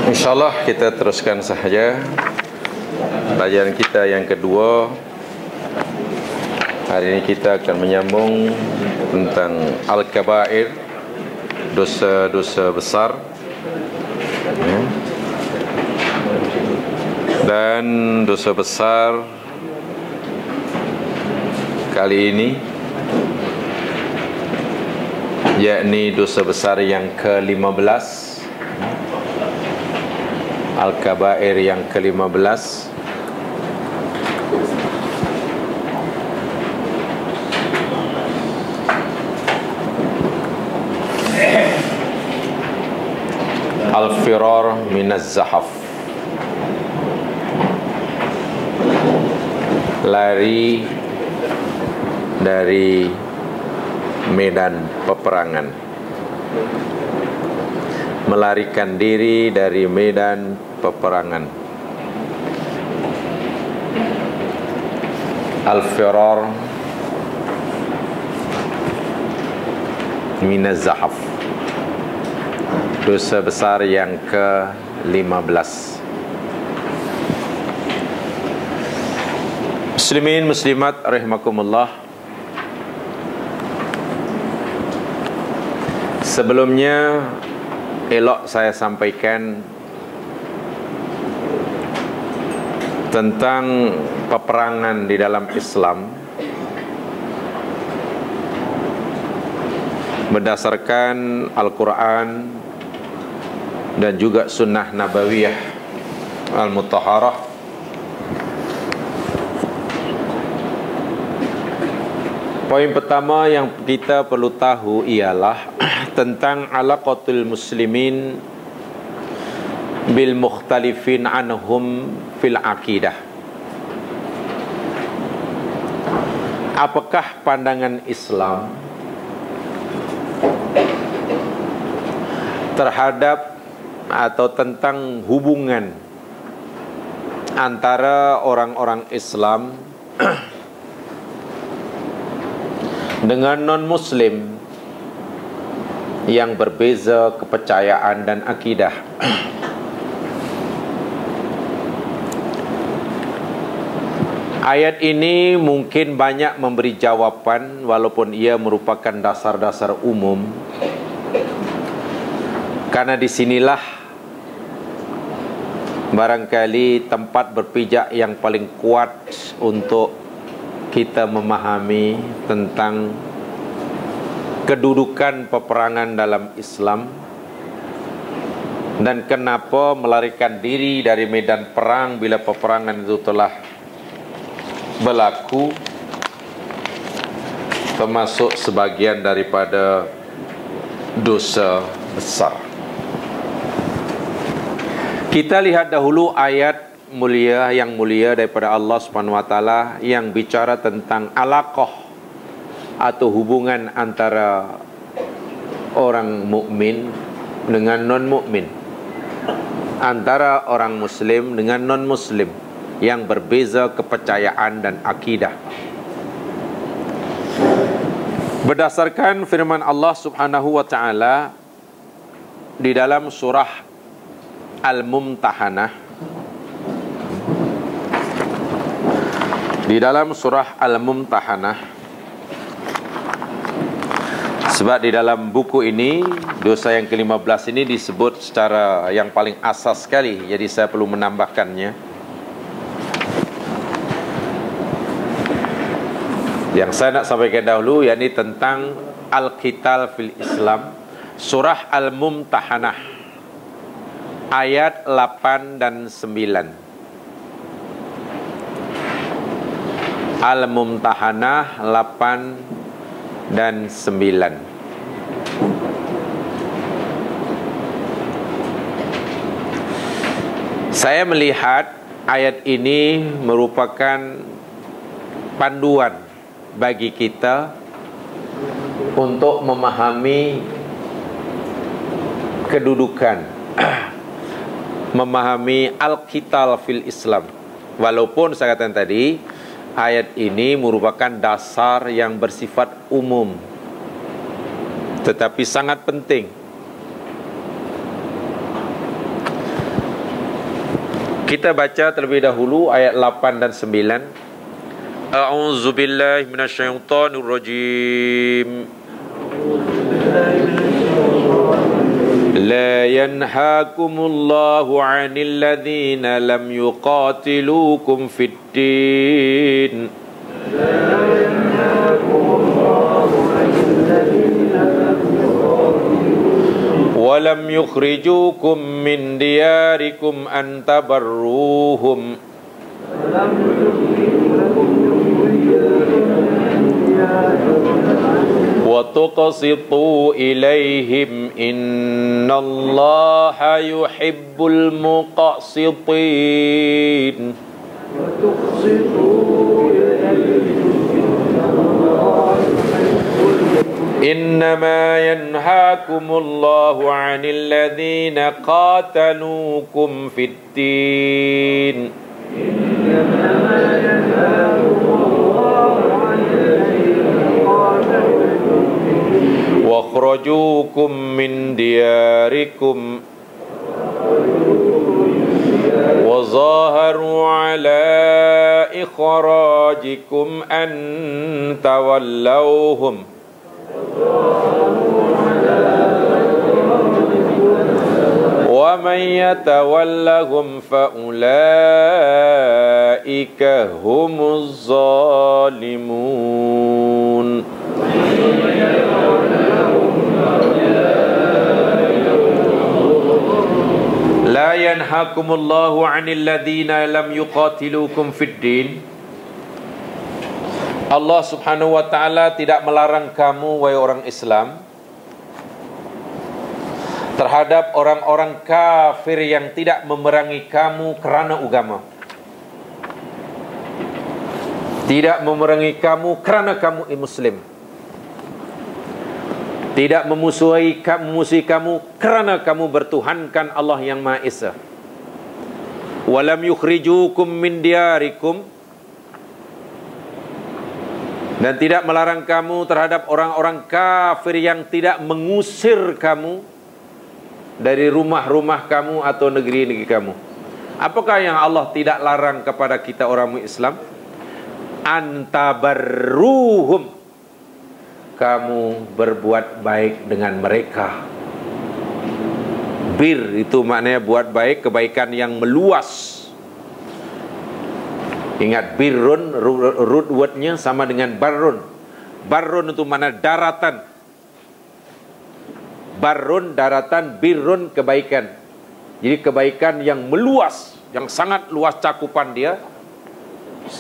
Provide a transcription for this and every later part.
InsyaAllah kita teruskan sahaja pelajaran kita yang kedua. Hari ini kita akan menyambung tentang Al-Kabair, dosa-dosa besar, dan dosa besar kali ini yakni dosa besar yang ke-15, Al-Kabair yang ke-15. Al-Firar minaz Zahaf, lari dari medan peperangan, melarikan diri dari medan peperangan. Al-Firar minaz Zahaf, dosa besar yang ke-15. Muslimin muslimat rahimakumullah, sebelumnya elok saya sampaikan tentang peperangan di dalam Islam berdasarkan Al-Quran dan juga Sunnah Nabawiyah Al-Mutahharah. Poin pertama yang kita perlu tahu ialah tentang alaqatul muslimin bil mukhtalifin anhum fil aqidah. Apakah pandangan Islam terhadap atau tentang hubungan antara orang-orang Islam dengan non-muslim yang berbeza kepercayaan dan akidah. Ayat ini mungkin banyak memberi jawapan walaupun ia merupakan dasar-dasar umum, karena disinilah barangkali tempat berpijak yang paling kuat untuk kita memahami tentang kedudukan peperangan dalam Islam dan kenapa melarikan diri dari medan perang bila peperangan itu telah berlaku termasuk sebagian daripada dosa besar. Kita lihat dahulu ayat mulia yang mulia daripada Allah Subhanahu wa taala yang bicara tentang alaqah atau hubungan antara orang mukmin dengan non-mukmin, antara orang muslim dengan non-muslim yang berbeza kepercayaan dan akidah. Berdasarkan firman Allah Subhanahu wa taala di dalam surah Al-Mumtahanah, di dalam surah Al-Mumtahanah, sebab di dalam buku ini dosa yang ke-15 ini disebut secara yang paling asas sekali, jadi saya perlu menambahkannya. Yang saya nak sampaikan dahulu yakni tentang Al-Qital fil Islam, surah Al-Mumtahanah ayat 8 dan 9. Al-Mumtahanah 8 dan 9. Saya melihat ayat ini merupakan panduan bagi kita untuk memahami kedudukan memahami Al-Qital fil Islam. Walaupun saya katakan tadi ayat ini merupakan dasar yang bersifat umum, tetapi sangat penting Kita baca terlebih dahulu ayat 8 dan 9. A'udzu billahi minasyaitonir rajim. La yanhaakumullahu 'anil ladzina lam yuqatilukum fid din. ولم يخرجوكم من دياركم أن تبروهم وتقسطوا إليهم إن الله يحب المقسطين إنما ينهاكم الله عن الذين قاتلوكم في الدين وأخرجوكم من دياركم وظاهروا على إخراجكم أن تولوهم ومن يتولهم فأولئك هم الظالمون لا ينهاكم الله عن الذين لم يقاتلوكم في الدين. Allah Subhanahu wa taala tidak melarang kamu wahai orang Islam terhadap orang-orang kafir yang tidak memerangi kamu kerana agama. Tidak memerangi kamu kerana kamu muslim. Tidak memusuhi kamu kerana kamu bertuhankan Allah yang Maha Esa. Walam yukhrijukum min diyarikum, dan tidak melarang kamu terhadap orang-orang kafir yang tidak mengusir kamu dari rumah-rumah kamu atau negeri-negeri kamu. Apakah yang Allah tidak larang kepada kita orang Islam? Antabarruhum, kamu berbuat baik dengan mereka. Bir itu maknanya buat baik, kebaikan yang meluas. Ingat, birrun, root wordnya sama dengan barrun. Barrun itu mana daratan. Barrun daratan, birrun kebaikan. Jadi kebaikan yang meluas, yang sangat luas cakupan dia.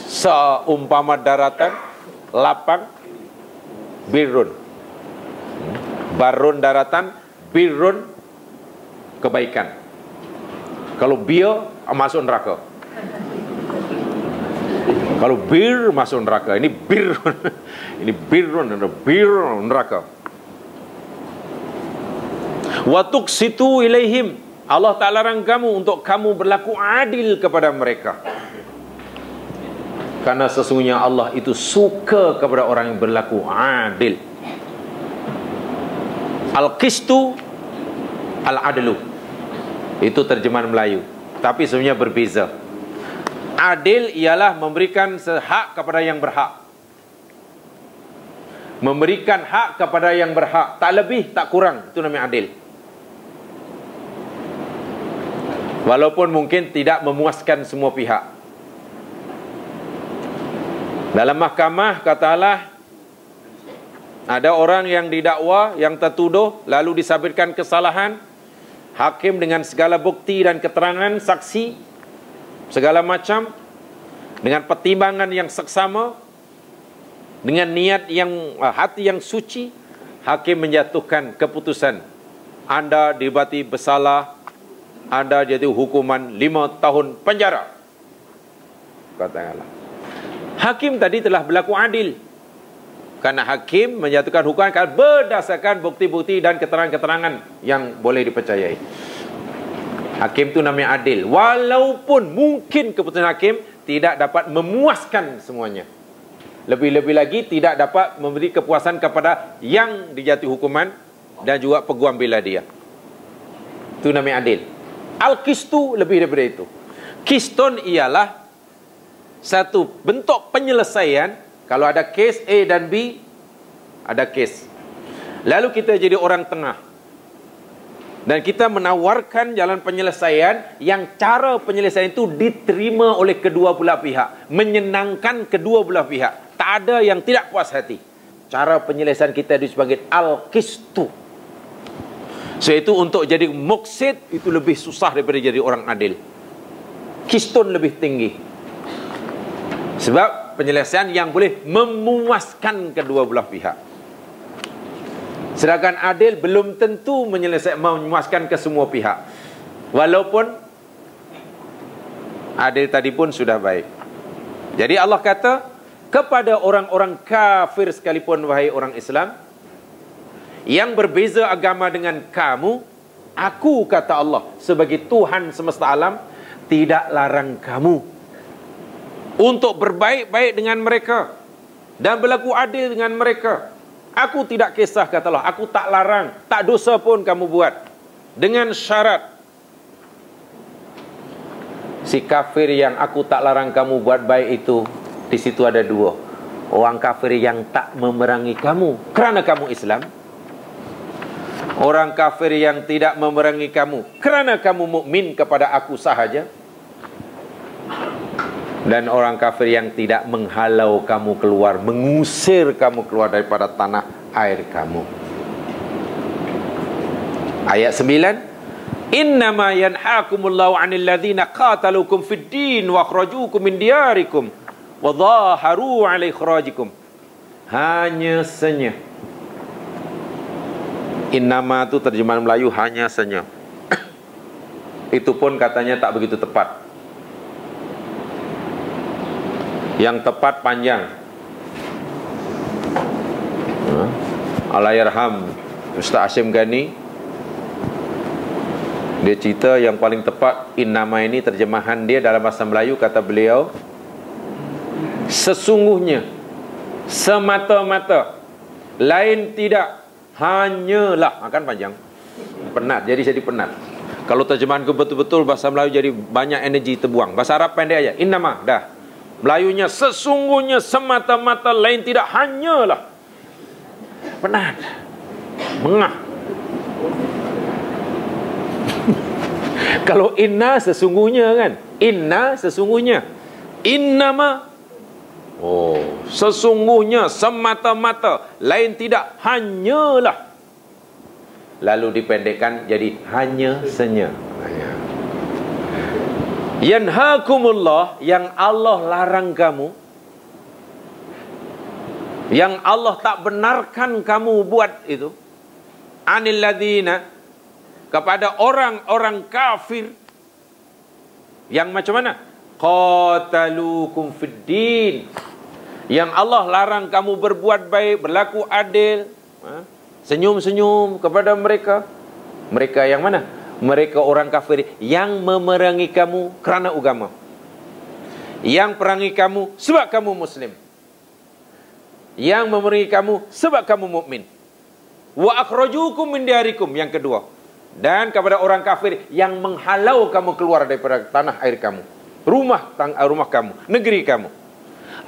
Seumpama daratan, lapang, birrun. Barrun daratan, birrun kebaikan. Kalau bir masuk neraka. Kalau bir masuk neraka. Ini bir. Ini birun, bir neraka. Wa tuqsitu ilaihim, Allah tak larang kamu untuk kamu berlaku adil kepada mereka. Karena sesungguhnya Allah itu suka kepada orang yang berlaku adil. Al-qistu al-adlu, itu terjemahan Melayu, tapi sebenarnya berbeza. Adil ialah memberikan hak kepada yang berhak. Memberikan hak kepada yang berhak, tak lebih tak kurang, itu namanya adil. Walaupun mungkin tidak memuaskan semua pihak. Dalam mahkamah kata Allah, ada orang yang didakwa, yang tertuduh, lalu disabitkan kesalahan. Hakim dengan segala bukti dan keterangan saksi segala macam, dengan pertimbangan yang seksama, dengan niat yang hati yang suci, hakim menjatuhkan keputusan, anda dibati bersalah, anda jatuh hukuman 5 tahun penjara. Katakanlah, hakim tadi telah berlaku adil, karena hakim menjatuhkan hukuman berdasarkan bukti-bukti dan keterangan-keterangan yang boleh dipercayai. Hakim itu namanya adil. Walaupun mungkin keputusan hakim tidak dapat memuaskan semuanya. Lebih-lebih lagi tidak dapat memberi kepuasan kepada yang dijatuhi hukuman dan juga peguam bela dia. Itu namanya adil. Al-qistu lebih daripada itu. Keystone ialah satu bentuk penyelesaian. Kalau ada kes A dan B, ada kes. Lalu kita jadi orang tengah. Dan kita menawarkan jalan penyelesaian yang cara penyelesaian itu diterima oleh kedua belah pihak. Menyenangkan kedua belah pihak. Tak ada yang tidak puas hati. Cara penyelesaian kita itu sebagai al-qistu. So itu untuk jadi muqsid itu lebih susah daripada jadi orang adil. Keystone lebih tinggi. Sebab penyelesaian yang boleh memuaskan kedua belah pihak. Sedangkan adil belum tentu memuaskan ke semua pihak. Walaupun adil tadi pun sudah baik. Jadi Allah kata kepada orang-orang kafir sekalipun, wahai orang Islam yang berbeza agama dengan kamu, aku, kata Allah, sebagai Tuhan semesta alam, tidak larang kamu untuk berbaik-baik dengan mereka dan berlaku adil dengan mereka. Aku tidak kisah, kata Allah. Aku tak larang, tak dosa pun kamu buat. Dengan syarat, si kafir yang aku tak larang kamu buat baik itu, di situ ada dua. Orang kafir yang tak memerangi kamu kerana kamu Islam. Orang kafir yang tidak memerangi kamu kerana kamu mukmin kepada aku sahaja. Dan orang kafir yang tidak menghalau kamu keluar, mengusir kamu keluar daripada tanah air kamu. Ayat 9, innama yanhaakumullahu 'anil ladzina qataluukum fid din wa akhrajuukum min diyarikum wa dhaharu 'ala ikhrajikum. Hanya saja. Innama itu terjemahan Melayu hanya saja. Itu pun katanya tak begitu tepat. Yang tepat panjang. Allahyarham Ustaz Hashim Ghani, dia cerita yang paling tepat innama ini terjemahan dia dalam bahasa Melayu, kata beliau, sesungguhnya, semata-mata, lain tidak, hanyalah. Akan panjang, penat, jadi penat. Kalau terjemahan ke betul-betul bahasa Melayu jadi banyak energi terbuang. Bahasa Arab pendek aja, innama, dah. Melayunya sesungguhnya, semata-mata, lain tidak, hanyalah. Penat, mengah. Kalau inna sesungguhnya kan, inna sesungguhnya, innama, oh, sesungguhnya, semata-mata, lain tidak, hanyalah. Lalu dipendekkan jadi hanya senya. Yanhaakumullah, yang Allah larang kamu, yang Allah tak benarkan kamu buat itu, anil ladzina, kepada orang-orang kafir yang macam mana? Qataluukum fid din, yang Allah larang kamu berbuat baik, berlaku adil, senyum-senyum kepada mereka. Mereka yang mana? Mereka orang kafir yang memerangi kamu kerana agama, yang perangi kamu sebab kamu Muslim, yang memerangi kamu sebab kamu mukmin. Wa akhrajukum min diyarikum, yang kedua, dan kepada orang kafir yang menghalau kamu keluar daripada tanah air kamu, rumah kamu, negeri kamu.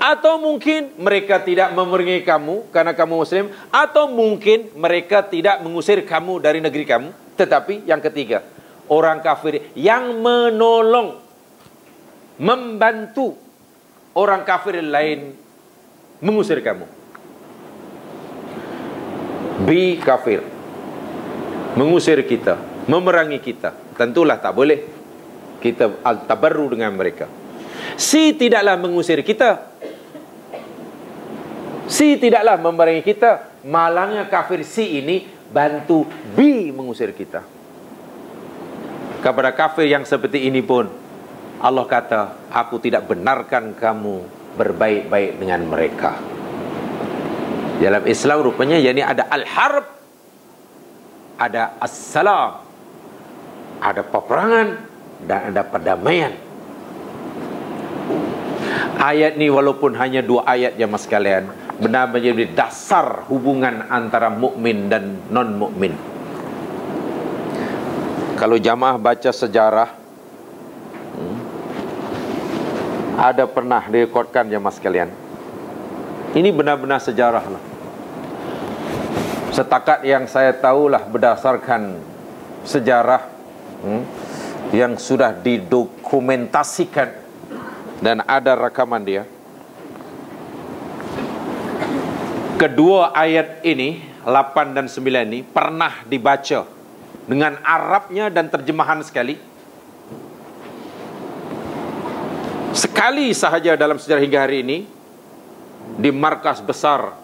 Atau mungkin mereka tidak memerangi kamu karena kamu Muslim, atau mungkin mereka tidak mengusir kamu dari negeri kamu. Tetapi yang ketiga, orang kafir yang menolong, membantu orang kafir lain mengusir kamu. B kafir mengusir kita, memerangi kita, tentulah tak boleh kita al-tabarru dengan mereka. C tidaklah mengusir kita, C tidaklah memerangi kita, malangnya kafir C ini bantu B mengusir kita. Kepada kafir yang seperti ini pun Allah kata, aku tidak benarkan kamu berbaik-baik dengan mereka. Dalam Islam rupanya yakni ada al-harb, ada as-salam, ada peperangan dan ada perdamaian. Ayat ni walaupun hanya 2 ayat ya mas sekalian, benar menjadi dasar hubungan antara mukmin dan non-mukmin. Kalau jamaah baca sejarah, ada pernah direkodkan jemaah sekalian. Ini benar-benar sejarah lah. Setakat yang saya tahulah berdasarkan sejarah yang sudah didokumentasikan dan ada rekaman dia. Kedua ayat ini, 8 dan 9 ini pernah dibaca dengan Arabnya dan terjemahan sekali. Sekali sahaja dalam sejarah hingga hari ini di markas besar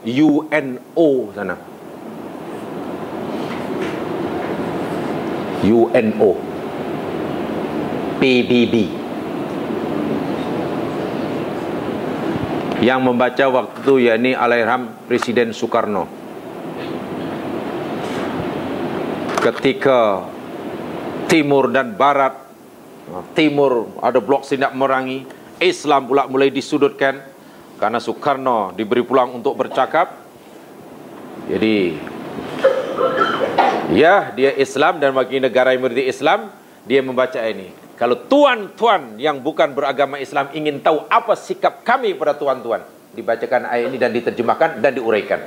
UNO sana. UNO PBB yang membaca waktu itu yakni Allahyarham Presiden Soekarno. Ketika timur dan barat, timur ada blok Sindak Merangi, Islam pula mulai disudutkan karena Soekarno diberi peluang untuk bercakap. Jadi ya, dia Islam dan bagi negara yang berdiri Islam, dia membaca ini. Kalau tuan-tuan yang bukan beragama Islam ingin tahu apa sikap kami pada tuan-tuan, dibacakan ayat ini dan diterjemahkan dan diuraikan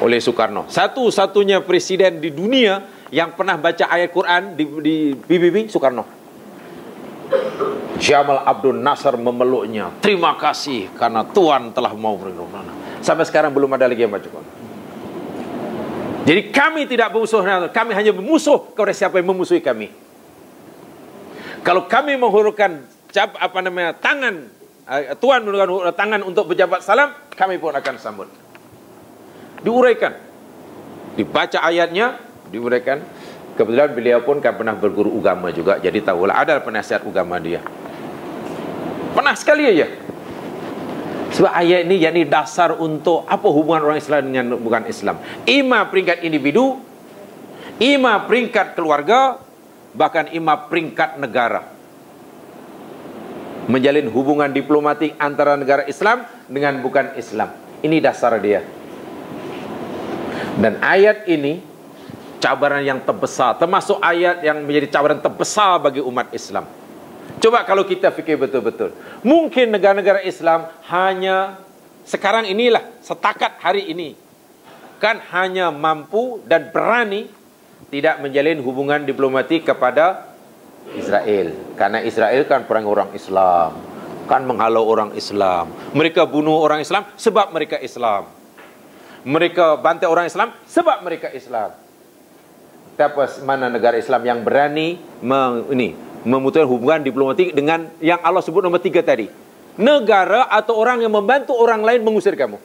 oleh Soekarno. Satu-satunya presiden di dunia yang pernah baca ayat Quran di PBB, Soekarno. Jamal Abdul Nasser memeluknya. Terima kasih karena Tuan telah mau berdoa. Sampai sekarang belum ada lagi yang baca Quran. Jadi kami tidak bermusuh, kami hanya bermusuh kepada siapa yang memusuhi kami. Kalau kami menghurufkan tangan, Tuan menghurufkan tangan untuk berjabat salam, kami pun akan sambut. Diuraikan, dibaca ayatnya, diuraikan. Kebetulan beliau pun kan pernah berguru agama juga, jadi tahulah ada penasihat agama dia. Pernah sekali aja. Sebab ayat ini yakni dasar untuk apa hubungan orang Islam dengan bukan Islam. Ima peringkat individu, ima peringkat keluarga, bahkan ima peringkat negara. Menjalin hubungan diplomatik antara negara Islam dengan bukan Islam. Ini dasar dia. Dan ayat ini cabaran yang terbesar, termasuk ayat yang menjadi cabaran terbesar bagi umat Islam. Coba kalau kita fikir betul-betul, mungkin negara-negara Islam hanya sekarang inilah, setakat hari ini, kan hanya mampu dan berani tidak menjalin hubungan diplomatik kepada Israel. Karena Israel kan perang orang Islam, kan menghalau orang Islam. Mereka bunuh orang Islam sebab mereka Islam. Mereka bantai orang Islam sebab mereka Islam. Tapi mana negara Islam yang berani memutuskan hubungan diplomatik dengan yang Allah sebut nombor 3 tadi? Negara atau orang yang membantu orang lain mengusir kamu.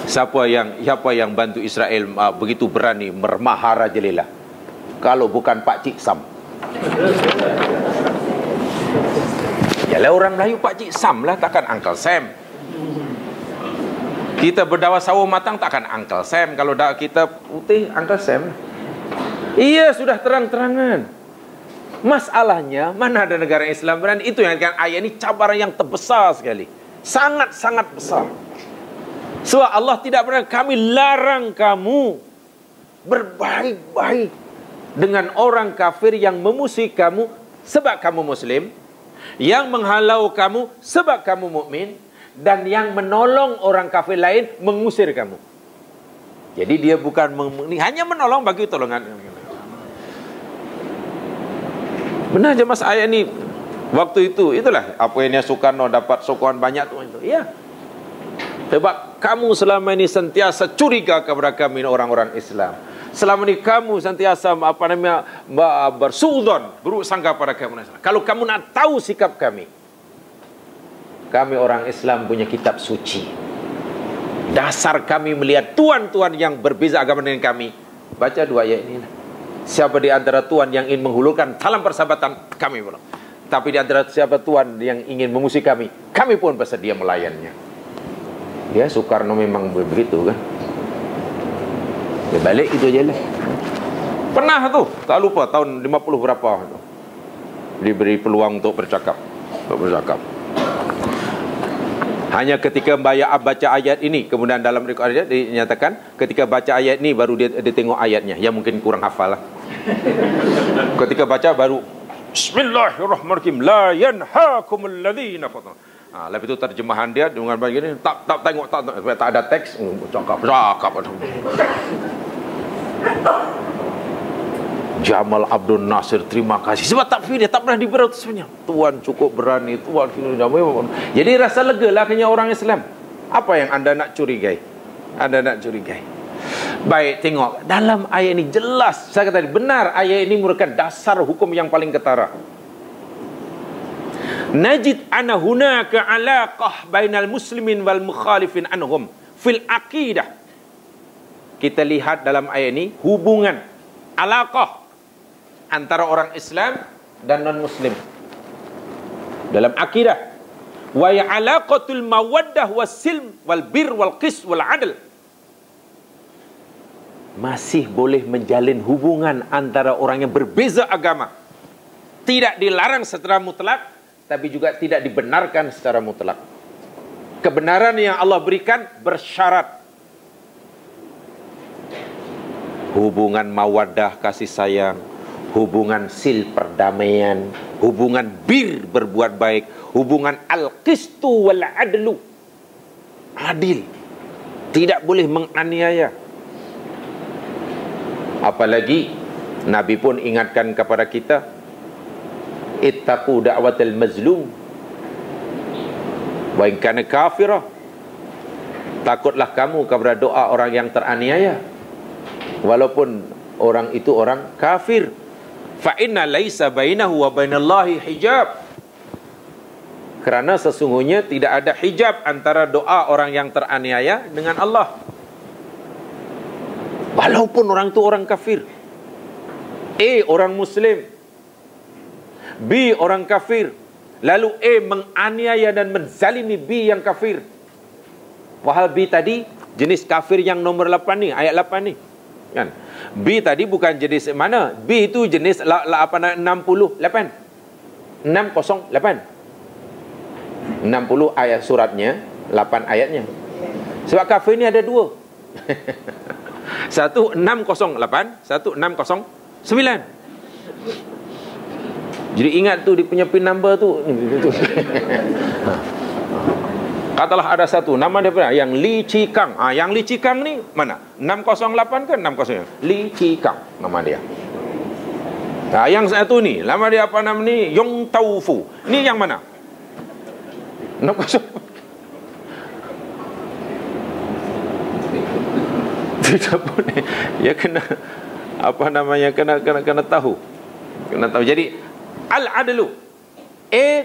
Siapa yang bantu Israel begitu berani mermaharajalela? Kalau bukan Pak Cik Sam. Yalah orang Melayu Pak Cik Sam lah, takkan Uncle Sam. Kita berdakwah sawo matang takkan Uncle Sam. Kalau kita putih Uncle Sam. Iya, sudah terang-terangan. Masalahnya mana ada negara Islam berani? Itu yang kan ayat ini cabaran yang terbesar sekali. Sangat-sangat besar. Sebab Allah tidak pernah, kami larang kamu berbaik-baik dengan orang kafir yang memusuhi kamu sebab kamu Muslim, yang menghalau kamu sebab kamu mukmin, dan yang menolong orang kafir lain mengusir kamu. Jadi dia bukan hanya menolong bagi tolongan. Benar je mas ayat ni. Waktu itulah apa yang Soekarno dapat sokongan banyak tu itu. Ya. Sebab kamu selama ini sentiasa curiga kepada kami orang-orang Islam. Selama ini kamu sentiasa bersuudzon, buruk sangka pada kami. Kalau kamu nak tahu sikap kami orang Islam punya kitab suci. Dasar kami melihat tuan-tuan yang berbeza agama dengan kami. Baca 2 ayat ini. Siapa di antara tuan yang ingin menghulurkan salam persahabatan, kami pula. Tapi di antara siapa tuan yang ingin mengusir kami pun bersedia melayannya. Ya, Soekarno memang begitu kan. Ya balik itu aja lah. Pernah tu, tak lupa tahun 50 berapa tu, diberi peluang untuk bercakap. Hanya ketika baca ayat ini, kemudian dalam ayat dinyatakan ketika baca ayat ini baru dia tengok ayatnya. Ya mungkin kurang hafal lah. Ketika baca baru Bismillahirrahmanirrahim, la yanhaakumul ladzina qatalu. Lepas itu terjemahan dia dengan begini, tak tengok, tak ada teks, cakap. Jamal Abdul Nasir, terima kasih. Sebab takfir dia tak pernah diberi sebenarnya. Tuan cukup berani, Tuan. Jadi rasa lega lah kena orang Islam. Apa yang anda nak curigai? Anda nak curigai. Baik, tengok. Dalam ayat ini jelas. Saya kata benar, ayat ini merupakan dasar hukum yang paling ketara. Najid ana hunaka alaqah bainal muslimin wal mukhalifin anhum fil aqidah. Kita lihat dalam ayat ini hubungan alaqah antara orang Islam dan non-Muslim dalam akidah. Wa ya alaqatul mawaddah was-silm wal bir wal qis wal adl. Masih boleh menjalin hubungan antara orang yang berbeza agama. Tidak dilarang secara mutlak, tapi juga tidak dibenarkan secara mutlak. Kebenaran yang Allah berikan bersyarat hubungan mawaddah, kasih sayang, hubungan sil, perdamaian, hubungan bir, berbuat baik, hubungan al-qistu wal adlu, adil, tidak boleh menganiaya. Apalagi Nabi pun ingatkan kepada kita, ittaqu da'watal mazlum wa in kana kafirah. Takutlah kamu kepada doa orang yang teraniaya, walaupun orang itu orang kafir. Fa inna laisa bainahu wa bainallahi hijab. Kerana sesungguhnya tidak ada hijab antara doa orang yang teraniaya dengan Allah, walaupun orang itu orang kafir. A orang Muslim, B orang kafir, lalu A menganiaya dan menzalimi B yang kafir. Wahal B tadi jenis kafir yang nomor 8 ni, ayat 8 ni kan. B tadi bukan jenis mana? B itu jenis 68. 608. 60 ayat suratnya, 8 ayatnya. Sebab kafir ni ada dua. Satu 608, satu 609. Jadi ingat tu dia punya pin number tu. Katalah ada satu nama dia pernah yang Li Chi Kang. Yang Li Chi Kang ni mana? 608 ke 60? Li Chi Kang nama dia. Yang satu ni nama dia apa nama ni? Yong Tau Fu. Ni yang mana? 60. Tidak boleh. Ya kena apa namanya, kena tahu. Kena tahu. Jadi al-adlu,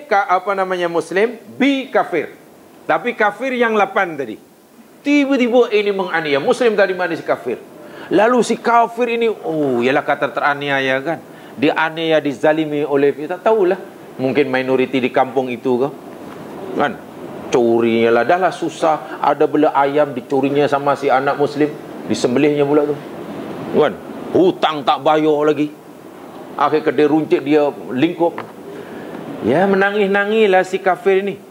apa namanya Muslim, B kafir. Tapi kafir yang 8 tadi. Tiba-tiba ini menganiaya. Muslim tadi mana si kafir. Lalu si kafir ini, ialah kata teraniaya kan. Dianiaya, dizalimi oleh, tak tahulah. Mungkin minoriti di kampung itu ke. Kan? Curi lah. Dah lah susah. Ada bela ayam dicurinya sama si anak Muslim. Disembelihnya pula tu. Kan? Hutang tak bayar lagi. Akhir kedai runcit dia lingkup. Ya menangis-nangis lah si kafir ini.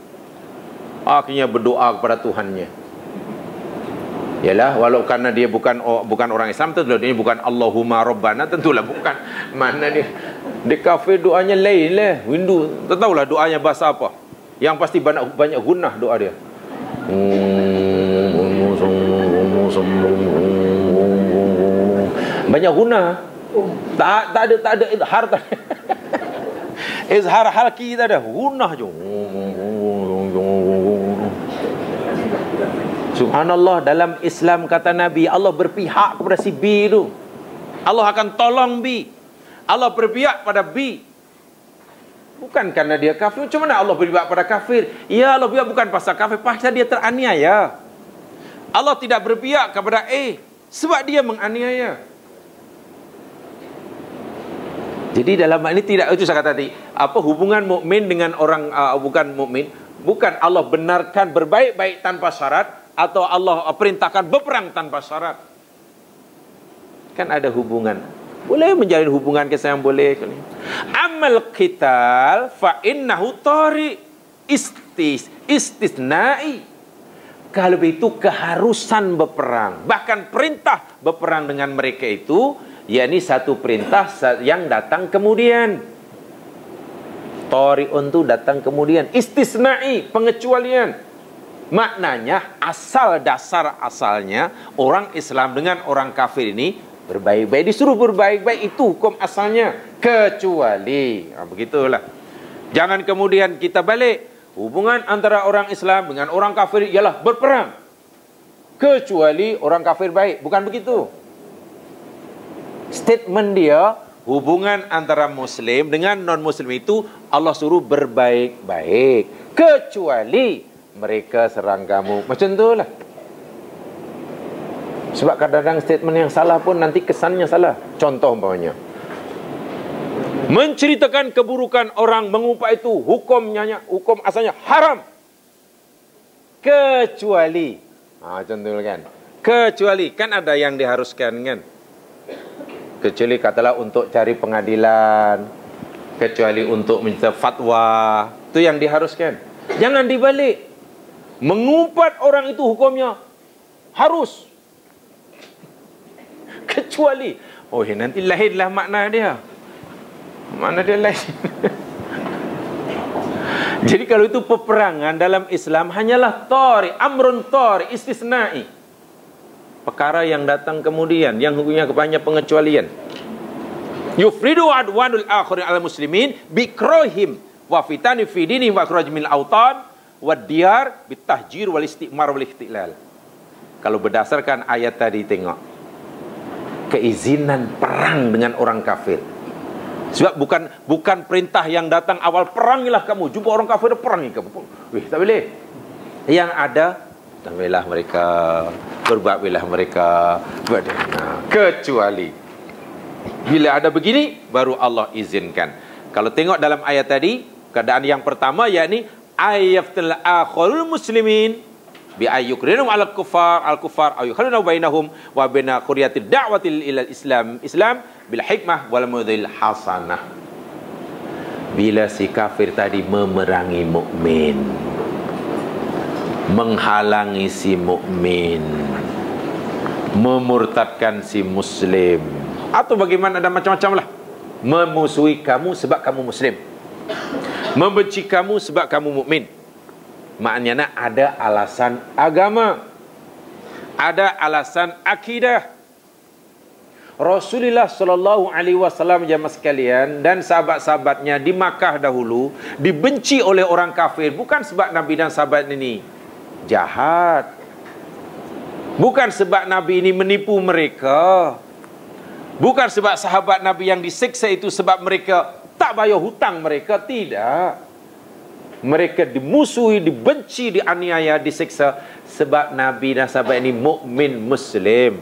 Akhirnya berdoa kepada Tuhannya. Yalah, walau karena dia bukan orang Islam, tentulah dia bukan Allahumma Rabbana, tentulah bukan. Mana dia? Dia kafir doanya lain lah. Windu, tak tahulah doanya bahasa apa. Yang pasti banyak gunah doa dia. Banyak guna. Tak ada izhar. Izhar halki tak ada. Guna je. Subhanallah, dalam Islam kata Nabi, Allah berpihak kepada si B tu. Allah akan tolong B. Allah berpihak pada B. Bukan karena dia kafir. Macam mana Allah berpihak pada kafir? Ya, Allah berpihak bukan pasal kafir, pasal dia teraniaya. Allah tidak berpihak kepada A sebab dia menganiaya. Jadi dalam ini tidak, itu saya kata tadi, apa hubungan mukmin dengan orang bukan mukmin, bukan Allah benarkan berbaik-baik tanpa syarat, atau Allah perintahkan berperang tanpa syarat. Kan ada hubungan. Boleh menjalin hubungan kisah yang boleh. Amal qital fa innahu tari istisnai. Kalau itu keharusan berperang, bahkan perintah berperang dengan mereka itu, yakni satu perintah yang datang kemudian. Tari'un itu datang kemudian. Istisnai, pengecualian. Maknanya asal dasar asalnya orang Islam dengan orang kafir ini berbaik-baik, disuruh berbaik-baik, itu hukum asalnya, kecuali begitulah. Jangan kemudian kita balik. Hubungan antara orang Islam dengan orang kafir ialah berperang, kecuali orang kafir baik. Bukan begitu. Statement dia, hubungan antara Muslim dengan non-Muslim itu Allah suruh berbaik-baik, kecuali mereka serang kamu. Macam itulah. Sebab kadang-kadang statement yang salah pun nanti kesannya salah. Contoh umpamanya, menceritakan keburukan orang mengumpat itu hukumnya, hukum asalnya haram, kecuali contoh kan, kecuali kan ada yang diharuskan kan, kecuali katalah untuk cari pengadilan, kecuali untuk minta fatwa, itu yang diharuskan. Jangan dibalik, mengumpat orang itu hukumnya harus, kecuali nanti lahirlah makna dia. Mana dia lain. Jadi kalau itu peperangan dalam Islam hanyalah tari, amrun tari, istisnai. Perkara yang datang kemudian, yang hukumnya kebanyakan pengecualian. Yufridu adwanul akhirin ala muslimin bikrohim wa fitani fi dinihim wa akhraj min autan wa diyar bitahjir wal istimar wal ihtilal. Kalau berdasarkan ayat tadi tengok, keizinan perang dengan orang kafir. Sebab bukan perintah yang datang awal, perangilah kamu, jumpa orang kafir perangi kamu. Tak boleh. Yang ada, tamilah mereka, berbaiklah mereka. Kecuali bila ada begini, baru Allah izinkan. Kalau tengok dalam ayat tadi, keadaan yang pertama yakni ayyaftil akhirul muslimin bi ayyukrinum al kufar aw yukhaluna bainahum wa baina quryatil da'watil ilal Islam bil hikmah wal mudhil hasanah. Bila si kafir tadi memerangi mukmin, menghalangi si mukmin, memurtadkan si muslim, atau bagaimana, ada macam-macam lah, memusuhi kamu sebab kamu muslim, membenci kamu sebab kamu mukmin. Maknanya ada alasan agama, ada alasan akidah. Rasulullah sallallahu alaihi wasallam jamaah sekalian dan sahabat-sahabatnya di Makkah dahulu dibenci oleh orang kafir bukan sebab Nabi dan sahabat ini jahat, bukan sebab Nabi ini menipu mereka, bukan sebab sahabat Nabi yang disiksa itu sebab mereka tak bayar hutang mereka, tidak. Mereka dimusuhi, dibenci, dianiaya, disiksa sebab Nabi dan sahabat ini mukmin muslim.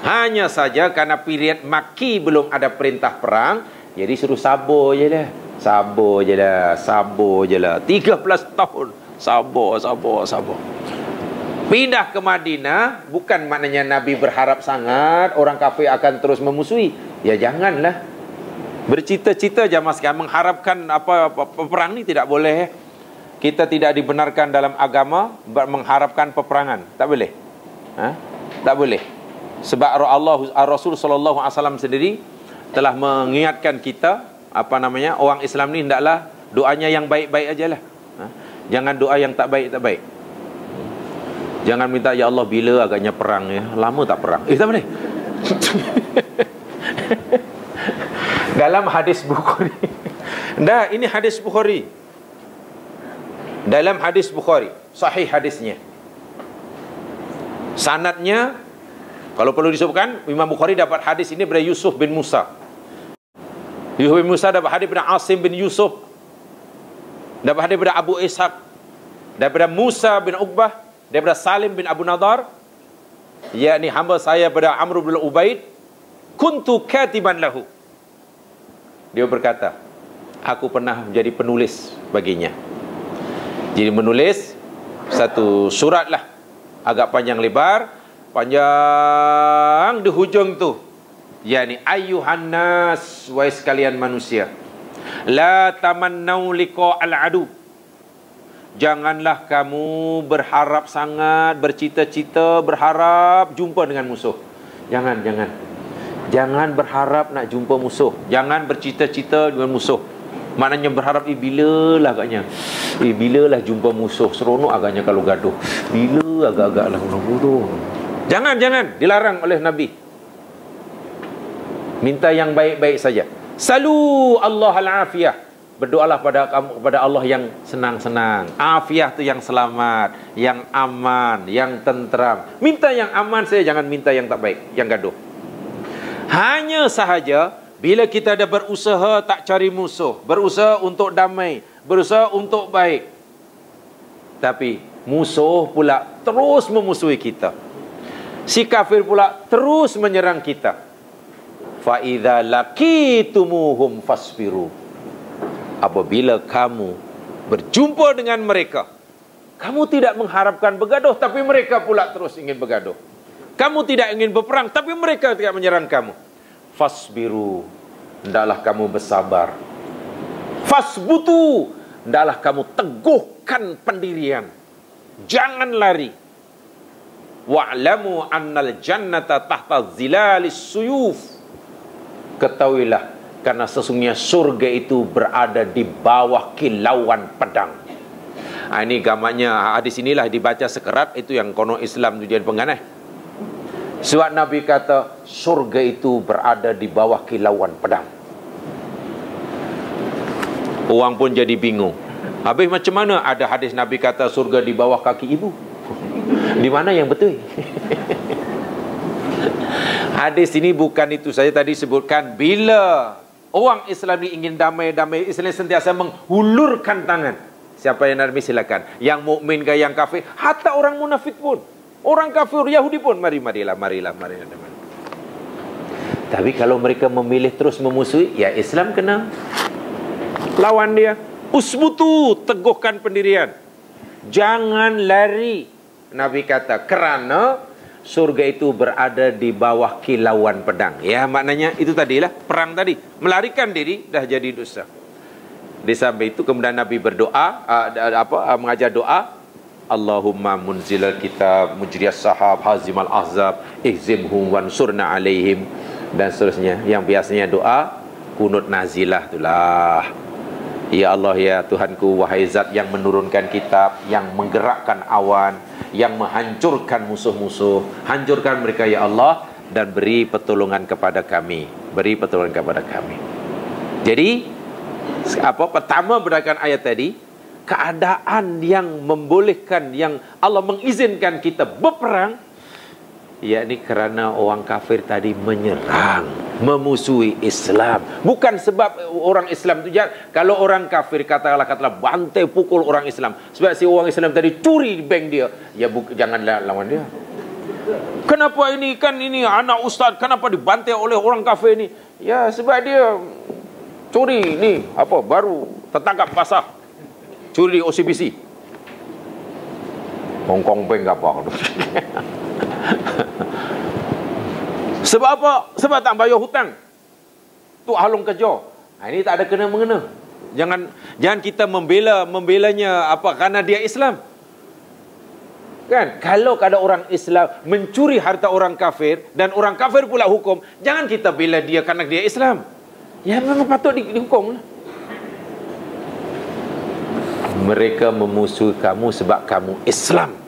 Hanya saja karena period Makki belum ada perintah perang, jadi suruh sabar je lah. Sabar je lah, sabar je lah. 13 tahun sabar. Pindah ke Madinah, bukan maknanya Nabi berharap sangat orang kafir akan terus memusuhi. Ya janganlah. Bercita-cita jamaah sekalian mengharapkan perang ni tidak boleh. Kita tidak dibenarkan dalam agama mengharapkan peperangan. Tak boleh. Tak boleh. Sebab Rasul sallallahu alaihi wasallam sendiri telah mengingatkan kita, orang Islam ni hendaklah doanya yang baik-baik ajalah. Jangan doa yang tak baik. Jangan minta ya Allah bila agaknya perang ya. Lama tak perang. Tak boleh. Dalam hadis Bukhari. Ini hadis Bukhari. Dalam hadis Bukhari, sahih hadisnya. Sanadnya, kalau perlu disebutkan, Imam Bukhari dapat hadis ini dari Yusuf bin Musa. Yusuf bin Musa dapat hadis dari Asim bin Yusuf. Dapat hadis dari Abu Ishaq. Daripada Musa bin Uqbah. Daripada Salim bin Abu Nadar. Yakni hamba saya pada Amr bin Ubaid. Kuntu katiban lahu. Dia berkata, aku pernah menjadi penulis baginya. Jadi menulis satu surat lah, agak panjang lebar, panjang di hujung tu, yakni ayyuhan nas, wahai sekalian manusia, la tamannau liqa al adu, janganlah kamu berharap sangat, bercita-cita, berharap jumpa dengan musuh. Jangan berharap nak jumpa musuh. Jangan bercita-cita dengan musuh. Maknanya berharap, bilalah agaknya. Bilalah jumpa musuh. Seronok agaknya kalau gaduh. Bila agak-agaklah gaduh. Jangan. Dilarang oleh Nabi. Minta yang baik-baik saja. Salu Allah al-afiyah. Berdoalah kepada Allah yang senang-senang. Afiah tu yang selamat, yang aman, yang tentram. Minta yang aman saja, jangan minta yang tak baik, yang gaduh. Hanya sahaja bila kita ada berusaha tak cari musuh, berusaha untuk damai, berusaha untuk baik, tapi musuh pula terus memusuhi kita. Si kafir pula terus menyerang kita. Fa idza laqitumuhum fasbiru. Apabila kamu berjumpa dengan mereka, kamu tidak mengharapkan bergaduh, tapi mereka pula terus ingin bergaduh. Kamu tidak ingin berperang, tapi mereka tidak menyerang kamu. Fasbiru, hendaklah kamu bersabar. Fasbutu, hendaklah kamu teguhkan pendirian. Jangan lari. Wa'lamu annal jannata tahta zilalis suyuf. Ketahuilah, karena sesungguhnya surga itu berada di bawah kilauan pedang. Ini gambarnya, hadis inilah dibaca sekerat, itu yang kono Islam itu jadi penganeh. Sebab Nabi kata surga itu berada di bawah kilauan pedang. Orang pun jadi bingung. Habis macam mana ada hadis Nabi kata surga di bawah kaki ibu? Di mana yang betul? Hadis ini bukan itu saja tadi sebutkan. Bila orang Islam ini ingin damai-damai, Islam sentiasa menghulurkan tangan. Siapa yang Nabi silakan. Yang mukmin ke yang kafir, hatta orang munafik pun, orang kafir Yahudi pun, marilah. Tapi kalau mereka memilih terus memusuhi, ya Islam kena lawan dia. Usbutu, teguhkan pendirian. Jangan lari. Nabi kata kerana surga itu berada di bawah kilauan pedang. Ya, maknanya itu tadilah perang tadi. Melarikan diri dah jadi dosa. Di samping itu kemudian Nabi berdoa, mengajar doa, Allahumma munzilal kitab, mujriyas sahab, hazimal ahzab, ihzimhum wansurna alaihim, dan seterusnya. Yang biasanya doa kunut nazilah itulah. Ya Allah, ya Tuhanku, wahai zat yang menurunkan kitab, yang menggerakkan awan, yang menghancurkan musuh-musuh, hancurkan mereka ya Allah, dan beri pertolongan kepada kami. Beri pertolongan kepada kami. Jadi pertama berdasarkan ayat tadi, keadaan yang membolehkan, yang Allah mengizinkan kita berperang, yakni kerana orang kafir tadi menyerang, memusuhi Islam. Bukan sebab orang Islam itu jahat. Kalau orang kafir katakanlah bantai pukul orang Islam, sebab si orang Islam tadi curi bank dia, ya janganlah lawan dia. Kenapa ini anak ustaz, kenapa dibantai oleh orang kafir ini? Ya sebab dia curi ni baru tertangkap basah, curi di OCBC, Hong Kong Bank apa. Sebab apa? Sebab tak bayar hutang. Tu halong kerja. Ini tak ada kena-mengena. Jangan kita membelanya kerana dia Islam. Kan? Kalau ada orang Islam mencuri harta orang kafir dan orang kafir pula hukum, jangan kita bela dia kerana dia Islam. Ya memang patut dihukum. Mereka memusuhi kamu sebab kamu Islam.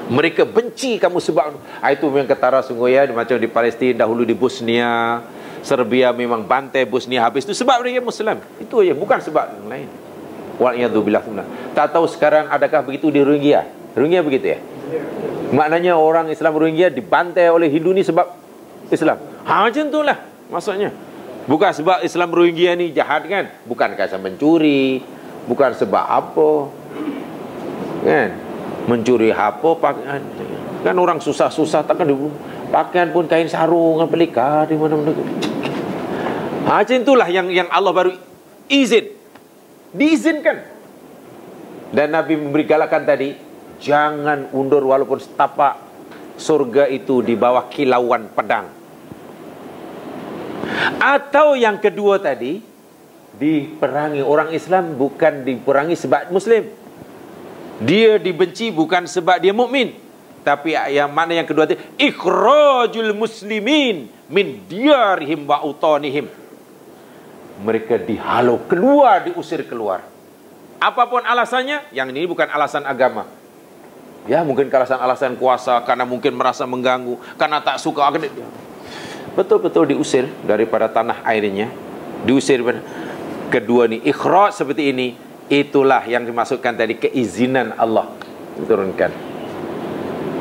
Mereka benci kamu sebab itu memang ketara sungguh ya. Macam di Palestin dahulu, di Bosnia, Serbia memang bantai Bosnia habis itu sebab mereka Muslim. Itu aja, bukan sebab yang lain. Wa'iyadzubillah. Tak tahu sekarang adakah begitu di Rohingya? Rohingya begitu ya? Maknanya orang Islam Rohingya dibantai oleh Hindu ni sebab Islam. Macam itulah maksudnya. Bukan sebab Islam Rohingya ni jahat kan? Bukan kerana mencuri, bukan sebab apa. Kan? Mencuri apa pakaian. Kan orang susah-susah takkan pakaian pun kain sarung dengan pelika di mana-mana. Macam itulah yang Allah baru diizinkan. Dan Nabi memberi galakan tadi, jangan undur walaupun setapak surga itu di bawah kilauan pedang. Atau yang kedua tadi, diperangi orang Islam bukan diperangi sebab Muslim. Dia dibenci bukan sebab dia mukmin, tapi yang mana yang kedua itu ikhrajul muslimin min diyarihim wa utanihim. Mereka dihalau keluar, diusir keluar. Apapun alasannya, yang ini bukan alasan agama. Ya, mungkin alasan kuasa, karena mungkin merasa mengganggu, karena tak suka. Betul-betul diusir daripada tanah airnya. Diusir. Kedua ni, ikhraj seperti ini, itulah yang dimaksudkan tadi, keizinan Allah diturunkan.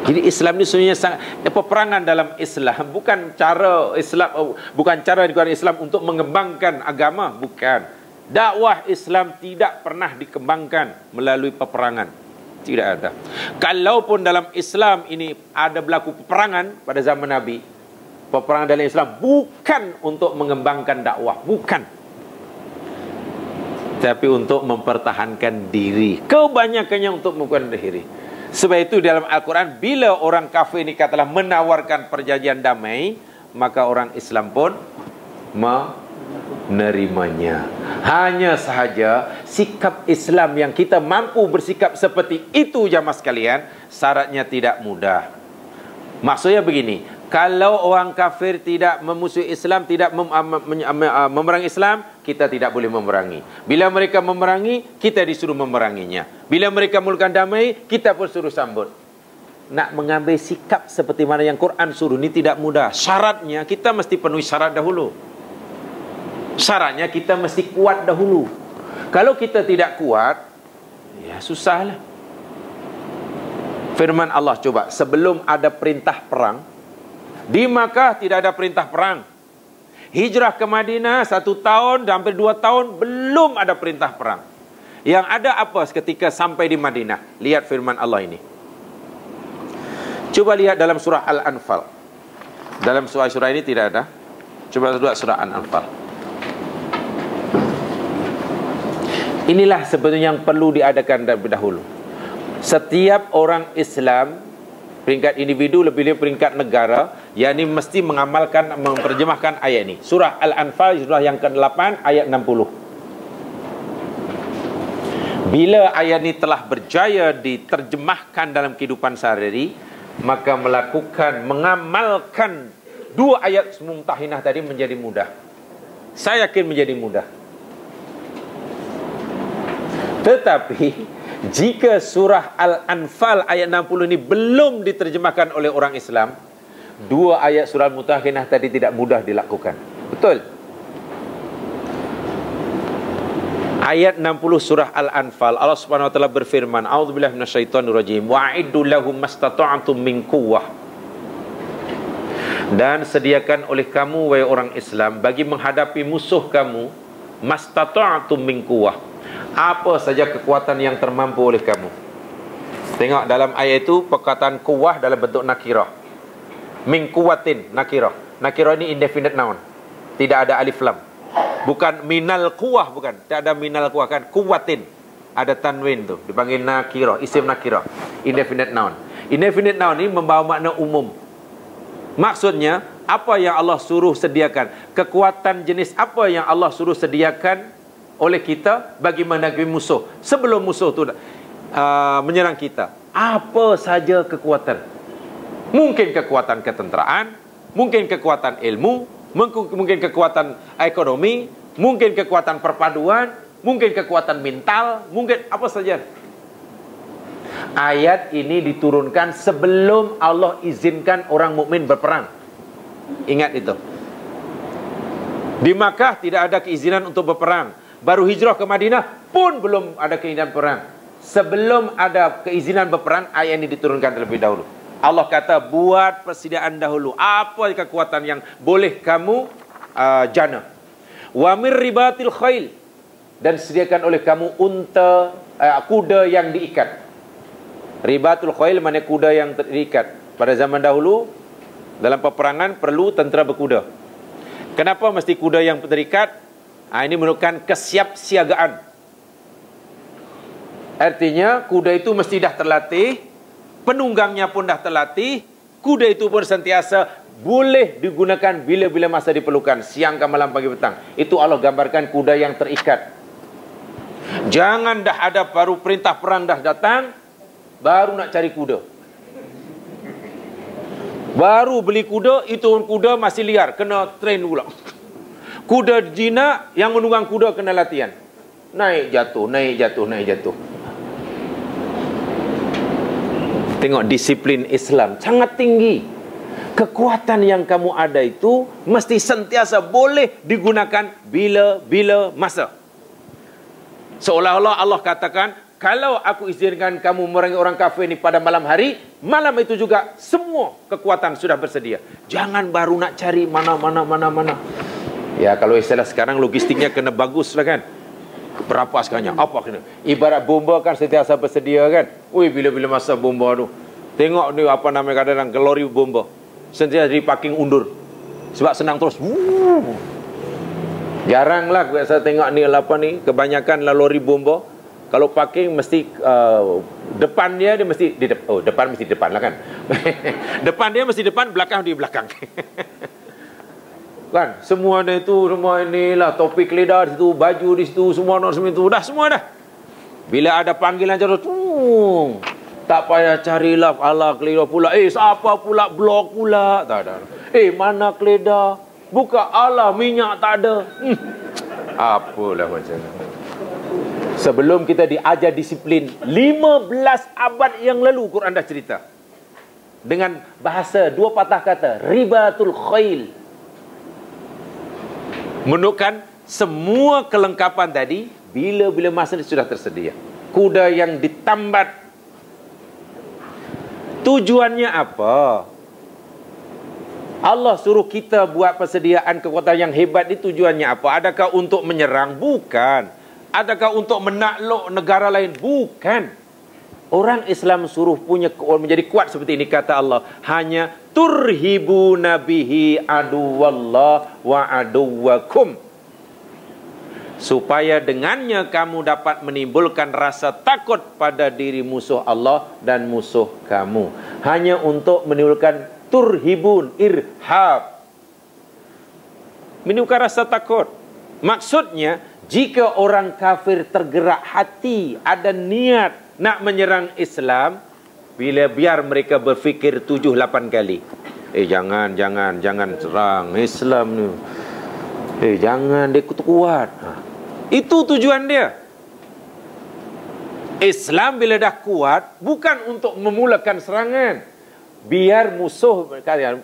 Jadi Islam ini sebenarnya sangat, peperangan dalam Islam bukan cara Islam, bukan cara digunakan Islam untuk mengembangkan agama, bukan. Dakwah Islam tidak pernah dikembangkan melalui peperangan. Tidak ada. Kalaupun dalam Islam ini ada berlaku peperangan pada zaman Nabi, peperangan dalam Islam bukan untuk mengembangkan dakwah, bukan, tapi untuk mempertahankan diri. Kebanyakannya untuk mempertahankan diri. Sebab itu dalam Al-Quran, bila orang kafir ini katalah menawarkan perjanjian damai, maka orang Islam pun menerimanya. Hanya sahaja sikap Islam yang kita mampu bersikap seperti itu, jamaah sekalian, syaratnya tidak mudah. Maksudnya begini, kalau orang kafir tidak memusuhi Islam, tidak memerangi Islam, kita tidak boleh memerangi. Bila mereka memerangi, kita disuruh memeranginya. Bila mereka mulakan damai, kita pun suruh sambut. Nak mengambil sikap seperti mana yang Quran suruh ini tidak mudah. Syaratnya kita mesti penuhi syarat dahulu. Syaratnya kita mesti kuat dahulu. Kalau kita tidak kuat, ya susahlah. Firman Allah, coba, sebelum ada perintah perang, di Makkah tidak ada perintah perang. Hijrah ke Madinah 1 tahun dan hampir 2 tahun belum ada perintah perang. Yang ada apa ketika sampai di Madinah? Lihat firman Allah ini. Coba lihat dalam surah Al-Anfal. Dalam surah ini tidak ada. Coba lihat surah Al-Anfal. Inilah sebetulnya yang perlu diadakan dari dahulu. Setiap orang Islam, peringkat individu lebih-lebih peringkat negara, yakni mesti mengamalkan, menerjemahkan ayat ini. Surah Al-Anfal, surah yang ke-8 ayat 60. Bila ayat ini telah berjaya diterjemahkan dalam kehidupan sehari-hari, maka mengamalkan 2 ayat Mumtahinah tadi menjadi mudah. Saya yakin menjadi mudah. Tetapi jika surah Al-Anfal ayat 60 ini belum diterjemahkan oleh orang Islam, 2 ayat surah Mumtahinah tadi tidak mudah dilakukan. Betul? Ayat 60 surah Al-Anfal, Allah Subhanahu wa taala berfirman, a'udzubillahi minasyaitonirrajim, wa'iddu lahum mastata'tum min quwwah. Dan sediakan oleh kamu, wahai orang Islam, bagi menghadapi musuh kamu, mastata'tum min quwwah, apa saja kekuatan yang termampu oleh kamu. Tengok dalam ayat itu perkataan kuwah dalam bentuk nakirah. Min kuwatin, nakirah. Nakirah ini indefinite noun, tidak ada alif lam. Bukan minal kuwah, bukan. Tak ada minal kuwah, kan. Kuwatin, ada tanwin tu, dipanggil nakirah, isim nakirah, indefinite noun. Indefinite noun ini membawa makna umum. Maksudnya, apa yang Allah suruh sediakan, kekuatan jenis apa yang Allah suruh sediakan oleh kita bagi menghadapi musuh sebelum musuh itu menyerang kita. Apa saja kekuatan. Mungkin kekuatan ketenteraan, mungkin kekuatan ilmu, mungkin kekuatan ekonomi, mungkin kekuatan perpaduan, mungkin kekuatan mental, mungkin apa saja. Ayat ini diturunkan sebelum Allah izinkan orang mukmin berperang. Ingat itu. Di Makkah tidak ada keizinan untuk berperang. Baru hijrah ke Madinah pun belum ada keinginan perang. Sebelum ada keizinan berperang, ayat ini diturunkan terlebih dahulu. Allah kata, buat persediaan dahulu. Apa kekuatan yang boleh kamu jana. Wa mir ribatil khail. Dan sediakan oleh kamu unta, kuda yang diikat. Ribatul khail mana kuda yang terikat. Pada zaman dahulu, dalam peperangan perlu tentera berkuda. Kenapa mesti kuda yang terikat? Ini menunjukkan kesiapsiagaan. Artinya kuda itu mesti dah terlatih, penunggangnya pun dah terlatih, kuda itu pun sentiasa boleh digunakan bila-bila masa diperlukan, siang ke malam, pagi petang. Itu Allah gambarkan kuda yang terikat. Jangan dah ada baru perintah perang dah datang, baru nak cari kuda. Baru beli kuda, itu kuda masih liar, kena train pula. Kuda jinak, yang menunggang kuda kena latihan. Naik jatuh, naik jatuh, naik jatuh. Tengok disiplin Islam sangat tinggi. Kekuatan yang kamu ada itu mesti sentiasa boleh digunakan bila masa. Seolah-olah Allah katakan, kalau aku izinkan kamu merangi orang kafir ini pada malam hari, malam itu juga semua kekuatan sudah bersedia. Jangan baru nak cari mana. Ya, kalau istilah sekarang logistiknya kena bagus lah kan. Berapa sekarangnya? Apa kena? Ibarat bomba kan sentiasa bersedia kan. Wih, bila-bila masa bomba tu. Tengok ni apa namanya kadang-kadang gelori bomba. Sentiasa di parking undur. Sebab senang terus. Jaranglah saya tengok ni apa ni, kebanyakan lori bomba kalau parking mesti depan dia mesti di depan. Depan mesti depan lah kan. Depan dia mesti depan, belakang di belakang. Kan semua itu, semua inilah topi keledar di situ, baju di situ, semua itu dah semua dah. Bila ada panggilan terus tak payah carilah ala keledar pula. Siapa pula blok pula? Tak. Mana keledar? Buka ala minyak tak ada. Apalah macam tu. Sebelum kita diajar disiplin 15 abad yang lalu Quran dah cerita. Dengan bahasa dua patah kata, ribatul khail. Menunjukkan semua kelengkapan tadi bila masa sudah tersedia. Kuda yang ditambat. Tujuannya apa? Allah suruh kita buat persediaan kekuatan yang hebat ni tujuannya apa? Adakah untuk menyerang? Bukan. Adakah untuk menakluk negara lain? Bukan. Orang Islam suruh menjadi kuat seperti ini kata Allah. Hanya turhibu nabihi aduwallah wa aduwakum. Supaya dengannya kamu dapat menimbulkan rasa takut pada diri musuh Allah dan musuh kamu. Hanya untuk menimbulkan turhibun, irhab. Menimbulkan rasa takut. Maksudnya, jika orang kafir tergerak hati, ada niat nak menyerang Islam, biar mereka berfikir 7-8 kali. Jangan serang Islam ni. Jangan, dia kuat. Itu tujuan dia. Islam bila dah kuat, bukan untuk memulakan serangan. Biar musuh,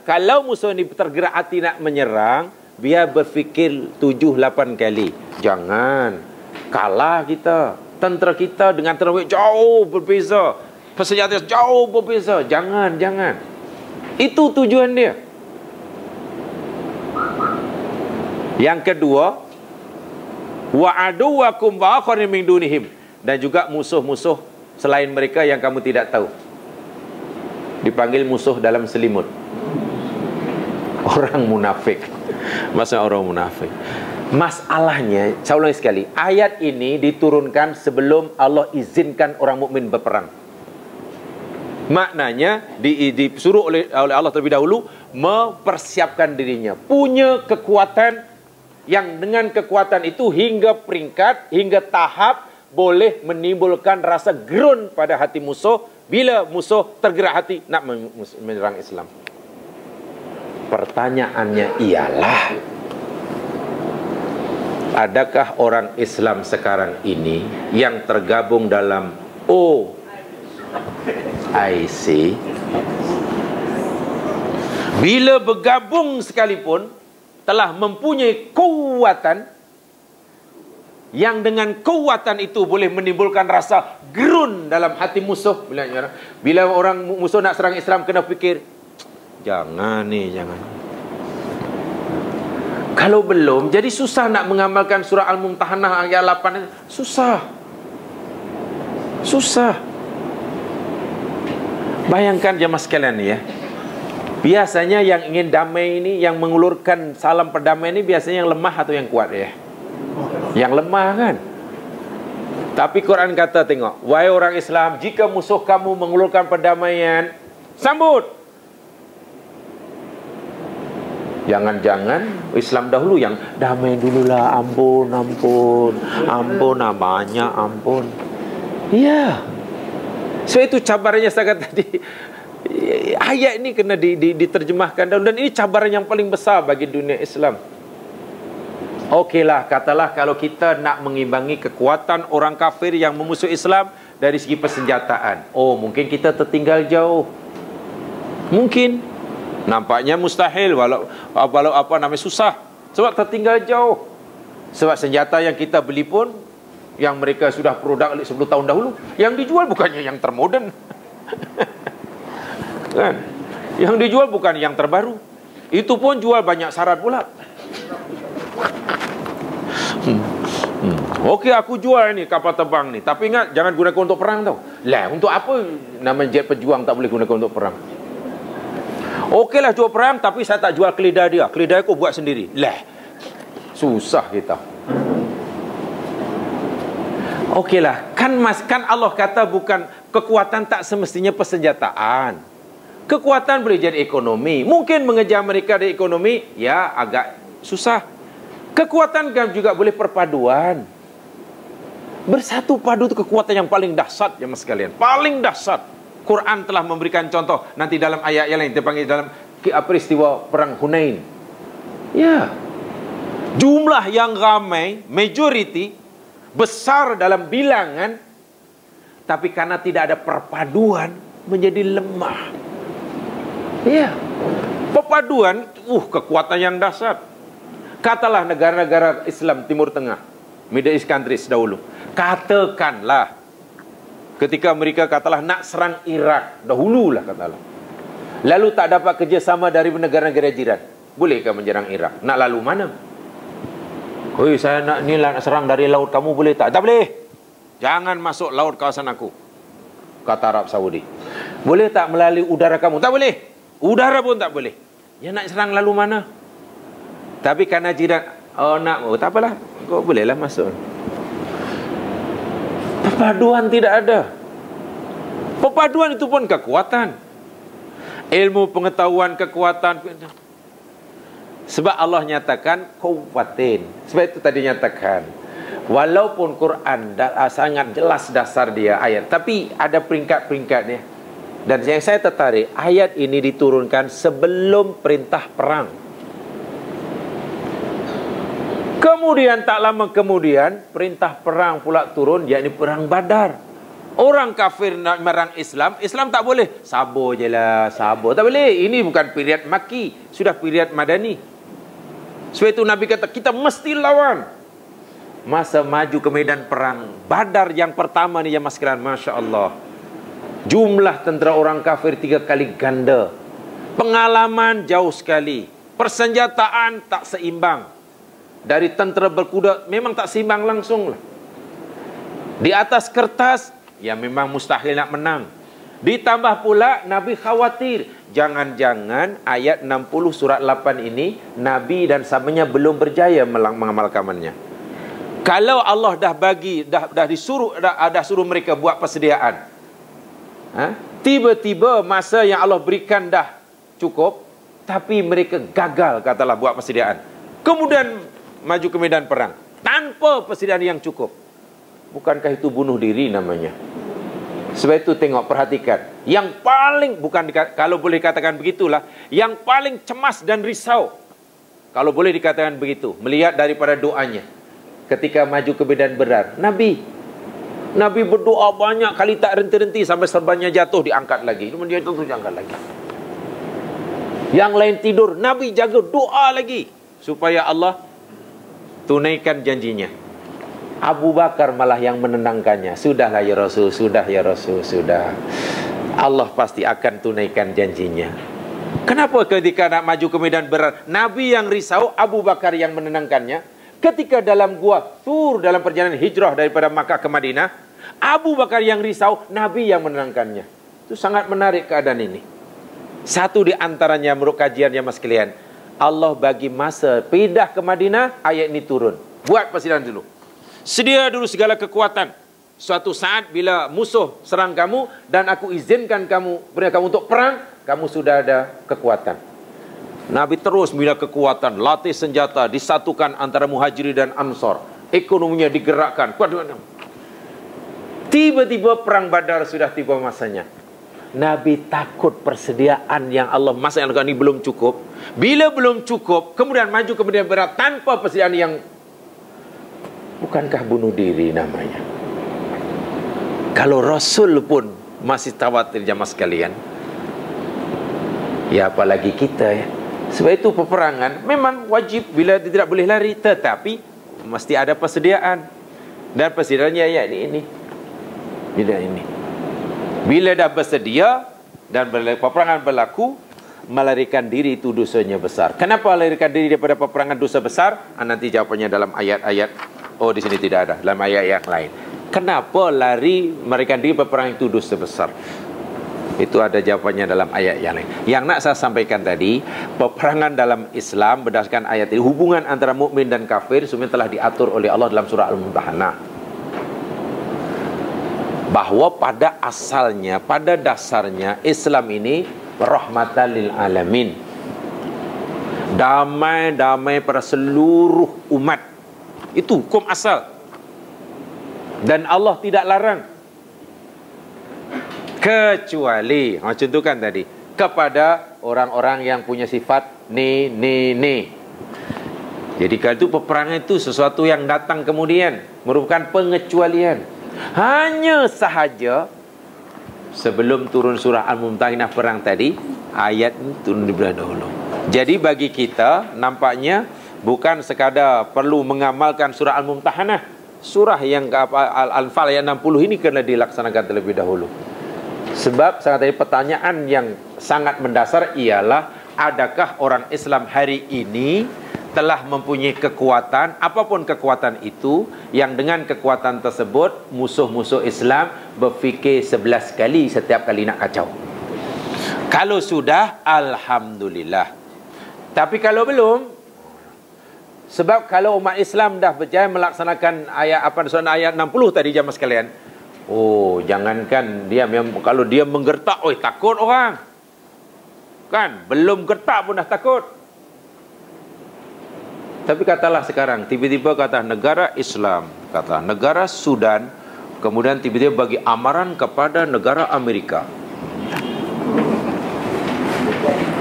kalau musuh ni tergerak hati nak menyerang, biar berfikir 7-8 kali. Jangan kalah kita. Tentera kita dengan tentera jauh berbeza. Persenjataan jauh berbeza. Jangan. Itu tujuan dia. Yang kedua, wa aduwakum wa akharin min dunihim, dan juga musuh-musuh selain mereka yang kamu tidak tahu. Dipanggil musuh dalam selimut. Orang munafik. Masa orang munafik. Masalahnya, saya ulangi sekali, ayat ini diturunkan sebelum Allah izinkan orang mukmin berperang. Maknanya disuruh oleh Allah terlebih dahulu mempersiapkan dirinya, punya kekuatan yang dengan kekuatan itu hingga peringkat, hingga tahap boleh menimbulkan rasa gerun pada hati musuh bila musuh tergerak hati nak menyerang Islam. Pertanyaannya ialah, adakah orang Islam sekarang ini yang tergabung dalam OIC, bila bergabung sekalipun telah mempunyai kekuatan yang dengan kekuatan itu boleh menimbulkan rasa gerun dalam hati musuh. Bila orang musuh nak serang Islam, kena fikir, jangan. Kalau belum, jadi susah nak mengamalkan surah Al-Mumtahanah ayat 8. Susah. Bayangkan jemaah sekalian ni ya. Biasanya yang ingin damai ini, yang mengulurkan salam perdamaian ini, biasanya yang lemah atau yang kuat ya? Yang lemah kan? Tapi Quran kata, tengok, wahai orang Islam, jika musuh kamu mengulurkan perdamaian, sambut. Jangan Islam dahulu yang damai dululah, ampun, banyak ampun. Ya. So itu cabarannya saya kata tadi. Ayat ini kena diterjemahkan dan ini cabaran yang paling besar bagi dunia Islam. Okeylah, katalah kalau kita nak mengimbangi kekuatan orang kafir yang memusuh Islam dari segi persenjataan. Oh, mungkin kita tertinggal jauh. Mungkin. Nampaknya mustahil walau apa namanya susah. Sebab tertinggal jauh. Sebab senjata yang kita beli pun yang mereka sudah produk 10 tahun dahulu, yang dijual bukannya yang termoden. Kan? Yang dijual bukan yang terbaru. Itu pun jual banyak syarat pula. Okey, aku jual ni kapal terbang ni, tapi ingat jangan gunakan untuk perang tau. Lah, untuk apa nama jet pejuang tak boleh gunakan untuk perang? Okeylah jual perang, tapi saya tak jual keledai dia. Keledai aku buat sendiri. Lah, susah kita. Okeylah, kan Allah kata bukan kekuatan tak semestinya persenjataan. Kekuatan boleh jadi ekonomi. Mungkin mengejar mereka dari ekonomi, ya agak susah. Kekuatan kan juga boleh perpaduan. Bersatu padu itu kekuatan yang paling dahsyat ya mas sekalian. Paling dahsyat. Quran telah memberikan contoh nanti dalam ayat yang lain dipanggil dalam peristiwa perang Hunain. Ya. Jumlah yang ramai, majority, besar dalam bilangan, tapi karena tidak ada perpaduan menjadi lemah. Ya, perpaduan, kekuatan yang dahsyat. Katalah negara-negara Islam Timur Tengah, Middle East countries dahulu. Katakanlah, ketika mereka katalah nak serang Iraq, dahululah katalah. Lalu tak dapat kerjasama dari negara-negara jiran. Bolehkah menyerang Iraq? Nak lalu mana? Hoi, saya nak serang dari laut, kamu boleh tak? Tak boleh. Jangan masuk laut kawasan aku, kata Arab Saudi. Boleh tak melalui udara kamu? Tak boleh. Udara pun tak boleh. Ya nak serang lalu mana? Tapi karena jiran, tak apalah, kau bolehlah masuk. Perpaduan tidak ada. Perpaduan itu pun kekuatan. Ilmu, pengetahuan, kekuatan. Sebab Allah nyatakan kuwatin. Sebab itu tadi nyatakan, walaupun Quran sangat jelas dasar dia ayat, tapi ada peringkat-peringkatnya. Dan yang saya tertarik, ayat ini diturunkan sebelum perintah perang. Kemudian tak lama kemudian perintah perang pula turun, yakni perang Badar. Orang kafir nak merang Islam, Islam tak boleh. Sabar je lah, sabar. Tak boleh. Ini bukan period Maki, sudah period Madani. Sebab itu Nabi kata kita mesti lawan. Masa maju ke medan perang Badar yang pertama ni ya mas sekalian, Masya Allah, jumlah tentera orang kafir 3 kali ganda. Pengalaman jauh sekali. Persenjataan tak seimbang. Dari tentera berkuda memang tak seimbang langsung lah. Di atas kertas, ya memang mustahil nak menang. Ditambah pula Nabi khawatir, jangan-jangan ayat 60 surat 8 ini Nabi dan sahabatnya belum berjaya mengamalkannya. Kalau Allah dah bagi, dah suruh mereka buat persediaan, tiba-tiba masa yang Allah berikan dah cukup, tapi mereka gagal katalah buat persediaan, kemudian maju ke medan perang tanpa persediaan yang cukup, bukankah itu bunuh diri namanya? Sebab itu tengok, perhatikan, yang paling, bukan kalau boleh dikatakan begitulah, yang paling cemas dan risau, kalau boleh dikatakan begitu, melihat daripada doanya ketika maju ke medan berar. Nabi berdoa banyak kali tak henti-henti sampai serbannya jatuh, diangkat lagi, kemudian jatuh, diangkat lagi. Yang lain tidur, Nabi jaga doa lagi supaya Allah tunaikan janjinya. Abu Bakar malah yang menenangkannya. Sudahlah ya Rasul, sudah ya Rasul, sudah. Allah pasti akan tunaikan janjinya. Kenapa ketika nak maju ke medan berar, Nabi yang risau, Abu Bakar yang menenangkannya? Ketika dalam gua Tur, dalam perjalanan hijrah daripada Makkah ke Madinah, Abu Bakar yang risau, Nabi yang menenangkannya. Itu sangat menarik keadaan ini. Satu di antaranya menurut kajiannya mas sekalian, Allah bagi masa pindah ke Madinah, ayat ini turun. Buat persediaan dulu. Sedia dulu segala kekuatan. Suatu saat bila musuh serang kamu dan aku izinkan kamu, beri kamu untuk perang, kamu sudah ada kekuatan. Nabi terus bila kekuatan, latih senjata, disatukan antara Muhajirin dan Ansar, ekonominya digerakkan. Tiba-tiba perang Badar sudah tiba masanya. Nabi takut persediaan yang Allah masa yang ini belum cukup. Bila belum cukup, kemudian maju kemudian berat tanpa persediaan yang, bukankah bunuh diri namanya? Kalau Rasul pun masih khawatir jamaah sekalian, ya apalagi kita ya. Sebab itu peperangan memang wajib bila tidak boleh lari, tetapi mesti ada persediaan. Dan persediaannya ya ini. Bila dah bersedia dan peperangan berlaku, melarikan diri itu dosanya besar. Kenapa melarikan diri daripada peperangan dosa besar? Nanti jawapannya dalam ayat-ayat. Oh, di sini tidak ada, dalam ayat yang lain. Kenapa melarikan diri peperangan itu dosa besar? Itu ada jawapannya dalam ayat yang lain. Yang nak saya sampaikan tadi, peperangan dalam Islam berdasarkan ayat ini, hubungan antara mukmin dan kafir sebenarnya telah diatur oleh Allah dalam surah Al-Mumtahanah. Bahwa pada asalnya, pada dasarnya Islam ini rahmatan lil alamin. Damai pada seluruh umat. Itu hukum asal. Dan Allah tidak larang. Kecuali, macam tu kan tadi, kepada orang-orang yang punya sifat ni. Jadi kalau itu peperangan itu sesuatu yang datang kemudian, merupakan pengecualian. Hanya sahaja sebelum turun surah Al-Mumtahanah perang tadi, ayat ini turun di belah dahulu. Jadi bagi kita nampaknya bukan sekadar perlu mengamalkan surah Al-Mumtahanah, surah yang Al-Anfal ayat 60 ini kena dilaksanakan terlebih dahulu. Sebab sangat tadi pertanyaan yang sangat mendasar ialah, adakah orang Islam hari ini telah mempunyai kekuatan, apapun kekuatan itu, yang dengan kekuatan tersebut musuh-musuh Islam berfikir 11 kali setiap kali nak kacau. Kalau sudah, alhamdulillah. Tapi kalau belum, sebab kalau umat Islam dah berjaya melaksanakan ayat 60 tadi jamaah sekalian, oh, jangankan dia, kalau dia menggertak, takut orang. Kan, belum gertak pun dah takut. Tapi katalah sekarang, tiba-tiba kata negara Islam, kata negara Sudan, kemudian tiba-tiba bagi amaran kepada negara Amerika.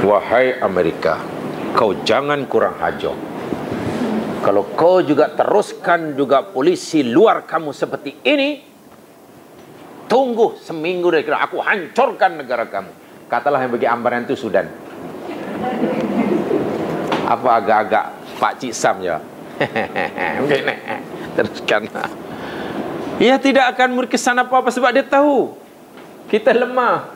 Wahai Amerika, kau jangan kurang ajar. Kalau kau juga teruskan juga polisi luar kamu seperti ini, tunggu seminggu dari kira aku hancurkan negara kamu. Katalah yang bagi amaran itu Sudan. Apa agak-agak Pak Cik Sam ya? Teruskan. Ia tidak akan berkesan apa-apa sebab dia tahu kita lemah.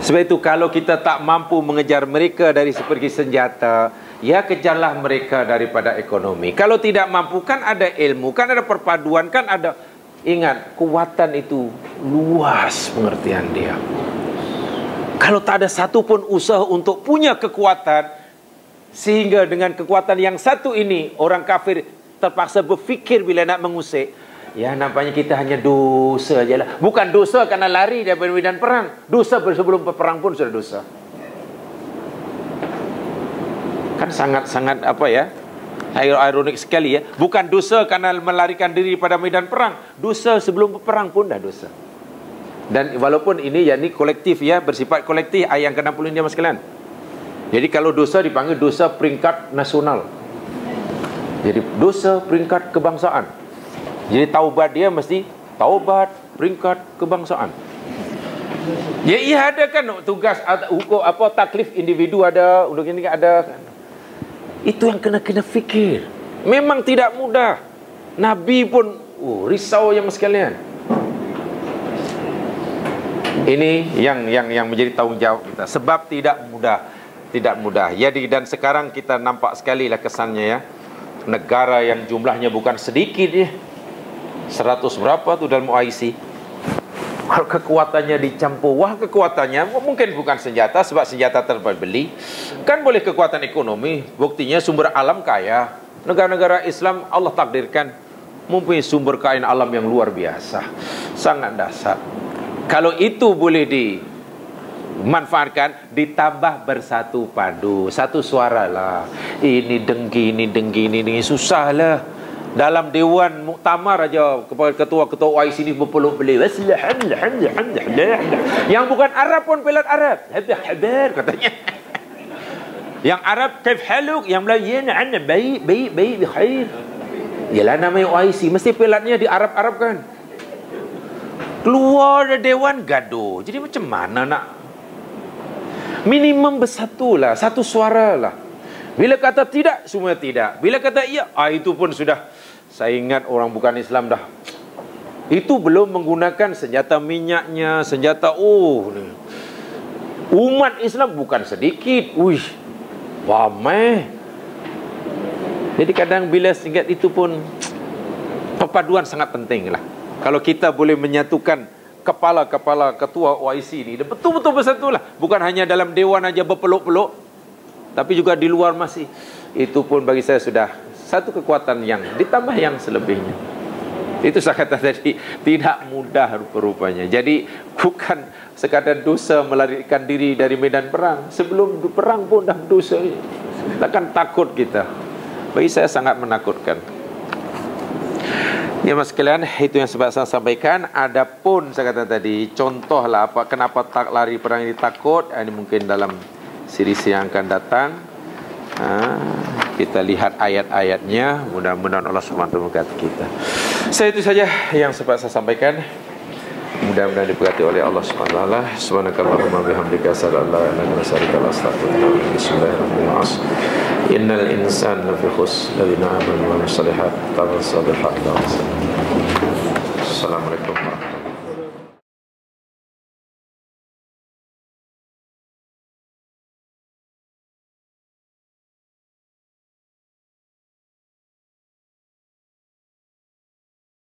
Sebab itu kalau kita tak mampu mengejar mereka dari segi senjata, ya kejarlah mereka daripada ekonomi. Kalau tidak mampu, kan ada ilmu, kan ada perpaduan, kan ada. Ingat, kekuatan itu luas pengertian dia. Kalau tak ada satu pun usaha untuk punya kekuatan, sehingga dengan kekuatan yang satu ini, orang kafir terpaksa berfikir bila nak mengusik, ya nampaknya kita hanya dosa je lah. Bukan dosa kerana lari daripada medan perang, dosa sebelum perang pun sudah dosa. Kan sangat-sangat ironik sekali ya. Bukan dosa kerana melarikan diri pada medan perang, dosa sebelum perang pun dah dosa. Dan walaupun ini kolektif ya, bersifat kolektif, ayat yang ke-60 ini mas sekalian. Jadi kalau dosa dipanggil dosa peringkat nasional. Jadi dosa peringkat kebangsaan. Jadi taubat dia mesti taubat peringkat kebangsaan. Ya ia ada kan tugas hukum taklif individu ada, untuk ini ada. Itu yang kena fikir. Memang tidak mudah. Nabi pun risau ya mas sekalian. Ini yang menjadi tanggungjawab kita. Sebab tidak mudah. Tidak mudah. Jadi dan sekarang kita nampak sekali lah kesannya ya. Negara yang jumlahnya bukan sedikit ya. 100 berapa tu dalam OIC. Kalau kekuatannya dicampur, kekuatannya mungkin bukan senjata, sebab senjata terbeli. Kan boleh kekuatan ekonomi. Buktinya sumber alam kaya. Negara-negara Islam Allah takdirkan mempunyai sumber kekayaan alam yang luar biasa. Sangat dahsyat. Kalau itu boleh dimanfaatkan, ditambah bersatu padu, satu suara lah. Ini dengki, ini susah lah. Dalam dewan muktamar aja ketua-ketua OIC ini berpeluk beliau. Yang bukan Arab pun pelat Arab. Habar katanya. Yang Arab kaif haluk, yang Melayu ana baik bikhair. Yalah namanya OIC mesti pelatnya di Arab-Arab kan. Keluar dari dewan gaduh. Jadi macam mana nak? Minimum bersatulah, satu suara lah. Bila kata tidak, semua tidak. Bila kata iya, itu pun sudah. Saya ingat orang bukan Islam dah. Itu belum menggunakan senjata minyaknya, senjata umat Islam bukan sedikit. Wih, ramai. Jadi kadang bila ingat itu pun perpaduan sangat penting lah. Kalau kita boleh menyatukan kepala-kepala ketua OIC ini, betul-betul bersatulah. Bukan hanya dalam dewan aja berpeluk-peluk, tapi juga di luar masih. Itu pun bagi saya sudah satu kekuatan yang ditambah yang selebihnya. Itu saya kata tadi, tidak mudah rupa-rupanya. Jadi bukan sekadar dosa melarikan diri dari medan perang. Sebelum perang pun dah dosa. Takkan takut kita. Bagi saya sangat menakutkan. Ya mas sekalian, itu yang sebab saya sampaikan. Adapun saya kata tadi, contohlah kenapa tak lari perang ini takut. Ini mungkin dalam siri yang akan datang. Kita lihat ayat-ayatnya. Mudah-mudahan Allah SWT memberkati kita. Saya itu saja yang sempat saya sampaikan. Mudah-mudahan diberkati oleh Allah SWT. Subhanakallahumma bihamdika asyhadu an la ilaha illa anta astaghfiruka wa atubu ilaik. Bismillahirrahmanirrahim. Innal insana lafi khusr illa amanu wa amilus solihat wa tawasaw bil haqqi wa tawasaw bis sabr. Assalamualaikum warahmatullahi wabarakatuh.